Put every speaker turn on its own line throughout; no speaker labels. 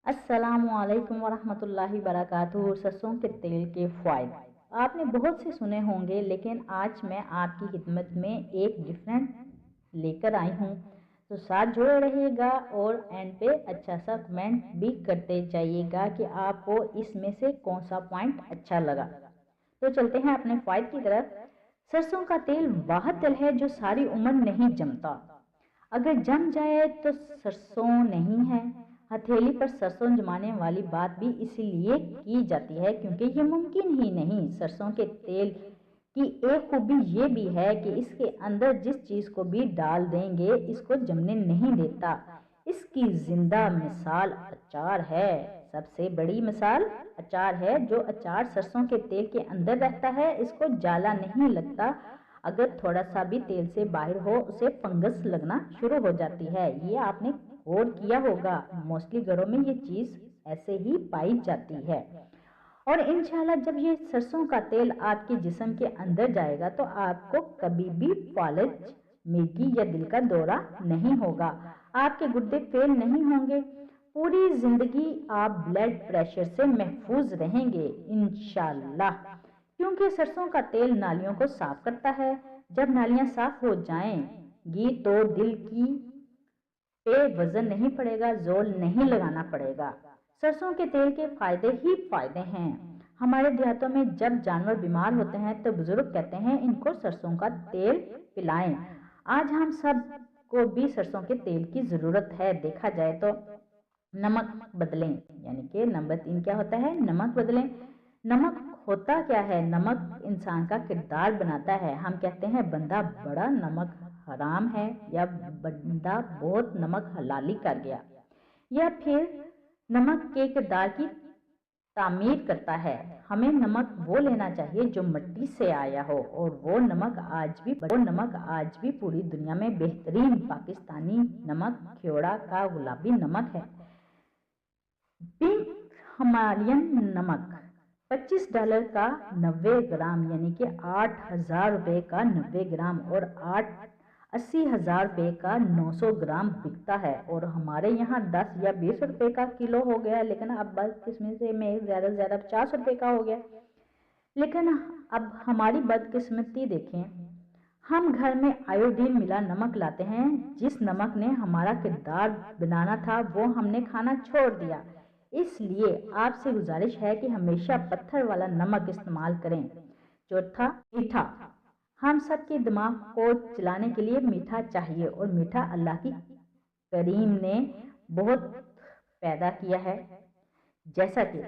अस्सलामुअलैकुम वरहमतुल्लाहि वबरकातुहू। सरसों के तेल के फ़ायदे आपने बहुत से सुने होंगे, लेकिन आज मैं आपकी खिदमत में एक डिफरेंट लेकर आई हूँ। तो साथ जुड़े रहिएगा और एंड पे अच्छा सा कमेंट भी करते जाइएगा कि आपको इसमें से कौन सा पॉइंट अच्छा लगा। तो चलते हैं अपने फ़ायदे की तरफ। सरसों का तेल वह तेल है जो सारी उम्र नहीं जमता। अगर जम जाए तो सरसों नहीं है। हथेली पर सरसों जमाने वाली बात भी इसीलिए की जाती है क्योंकि ये मुमकिन ही नहीं। सरसों के तेल की एक खूबी ये भी है कि इसके अंदर जिस चीज़ को भी डाल देंगे इसको जमने नहीं देता। इसकी जिंदा मिसाल अचार है। सबसे बड़ी मिसाल अचार है। जो अचार सरसों के तेल के अंदर रहता है इसको जाला नहीं लगता। अगर थोड़ा सा भी तेल से बाहर हो उसे फंगस लगना शुरू हो जाती है। ये आपने गौर किया होगा। मोस्टली घरों में ये चीज़ ऐसे ही पाई जाती है। और इंशाल्लाह जब ये सरसों का तेल आपके जिस्म के अंदर जाएगा तो आपको कभी भी फालज, मिर्गी या दिल का दौरा नहीं होगा। आपके गुर्दे फेल नहीं होंगे। पूरी जिंदगी आप ब्लड प्रेशर से महफूज रहेंगे इंशाल्लाह। क्योंकि सरसों का तेल नालियों को साफ करता है। जब नालियां साफ हो जाएंगी तो दिल की पे वजन नहीं पड़ेगा, जोर नहीं लगाना पड़ेगा। सरसों के तेल के फायदे ही फायदे हैं। हमारे देहातों में जब जानवर बीमार होते हैं तो बुजुर्ग कहते हैं इनको सरसों का तेल पिलाएं। आज हम सब को भी सरसों के तेल की जरूरत है। देखा जाए तो नमक बदलें, यानी कि नंबर 3 क्या होता है? नमक बदलें। नमक होता क्या है? नमक इंसान का किरदार बनाता है। हम कहते हैं बंदा बड़ा नमक हराम है या बंदा बहुत नमक हलाली कर गया, या फिर नमक के किरदार की तामीर करता है। हमें नमक वो लेना चाहिए जो मिट्टी से आया हो, और वो नमक आज भी पूरी दुनिया में बेहतरीन पाकिस्तानी नमक ख्योड़ा का गुलाबी नमक है। पिंक हिमालयन नमक $25 का 90 ग्राम, यानी कि 8,000 रुपये का 90 ग्राम और 80,000 रुपये का 900 ग्राम बिकता है। और हमारे यहाँ 10 या 20 रुपये का किलो हो गया, लेकिन अब बदकिस्मती में ज़्यादा से ज़्यादा 50 रुपये का हो गया। लेकिन अब हमारी बदकिस्मती देखें, हम घर में आयोडीन मिला नमक लाते हैं। जिस नमक ने हमारा किरदार बनाना था वो हमने खाना छोड़ दिया। इसलिए आपसे गुजारिश है कि हमेशा पत्थर वाला नमक इस्तेमाल करें। चौथा, मीठा। हम सब के दिमाग को चलाने के लिए मीठा चाहिए, और मीठा अल्लाह की करीम ने बहुत पैदा किया है। जैसा कि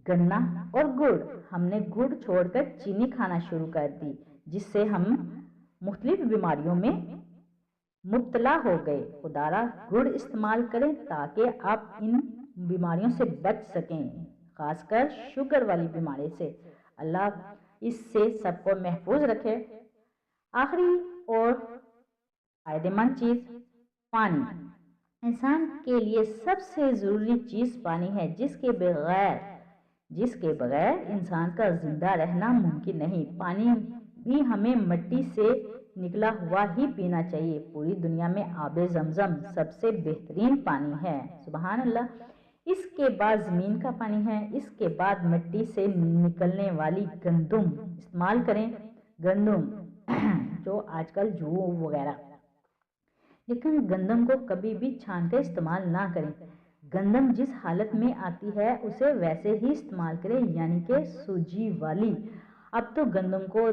गन्ना और गुड़। हमने गुड़ छोड़कर चीनी खाना शुरू कर दी, जिससे हम मुख्तलिफ बीमारियों में मुब्तला हो गए। खुदारा गुड़ इस्तेमाल करें ताकि आप इन बीमारियों से बच सकें, खासकर शुगर वाली बीमारी से। अल्लाह इससे सबको महफूज रखे। आखिरी और फायदेमंद चीज़, पानी। इंसान के लिए सबसे ज़रूरी चीज़ पानी है, जिसके बगैर इंसान का जिंदा रहना मुमकिन नहीं। पानी भी हमें मिट्टी से निकला हुआ ही पीना चाहिए। पूरी दुनिया में आबे जमजम सबसे बेहतरीन पानी है, सुबहान अल्लाह। इसके बाद ज़मीन का पानी है। इसके बाद मिट्टी से निकलने वाली गंदम इस्तेमाल करें। गंदम जो आजकल जू वगैरह, लेकिन गंदम को कभी भी छान कर इस्तेमाल ना करें। गंदम जिस हालत में आती है उसे वैसे ही इस्तेमाल करें, यानी कि सूजी वाली। अब तो गंदम को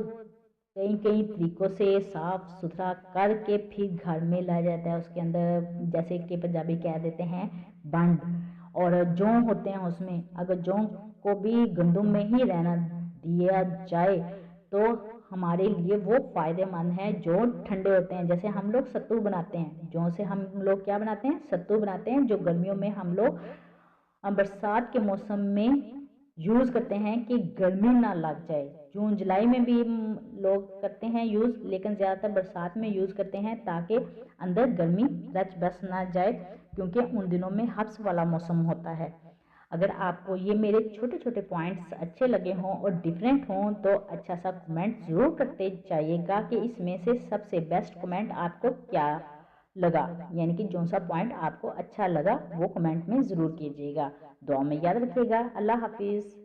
कई कई तरीक़ों से साफ़ सुथरा करके फिर घर में लाया जाता है। उसके अंदर जैसे कि पंजाबी कह देते हैं बंड, और जौ होते हैं उसमें। अगर जौ को भी गंदम में ही रहना दिया जाए तो हमारे लिए वो फ़ायदेमंद है। जौ ठंडे होते हैं। जैसे हम लोग सत्तू बनाते हैं, जौ से हम लोग क्या बनाते हैं? सत्तू बनाते हैं, जो गर्मियों में हम लोग बरसात के मौसम में यूज़ करते हैं कि गर्मी ना लग जाए। जून जुलाई में भी लोग करते हैं यूज़, लेकिन ज़्यादातर बरसात में यूज़ करते हैं ताकि अंदर गर्मी रच बस ना जाए, क्योंकि उन दिनों में हब्स वाला मौसम होता है। अगर आपको ये मेरे छोटे छोटे पॉइंट्स अच्छे लगे हों और डिफरेंट हों तो अच्छा सा कमेंट ज़रूर करते जाइएगा कि इसमें से सबसे बेस्ट कमेंट आपको क्या لگا، یعنی کہ جو سا پوائنٹ آپ کو اچھا لگا وہ کمنٹ میں ضرور کیجیے گا۔ دعا میں یاد رکھیے گا۔ اللہ حافظ۔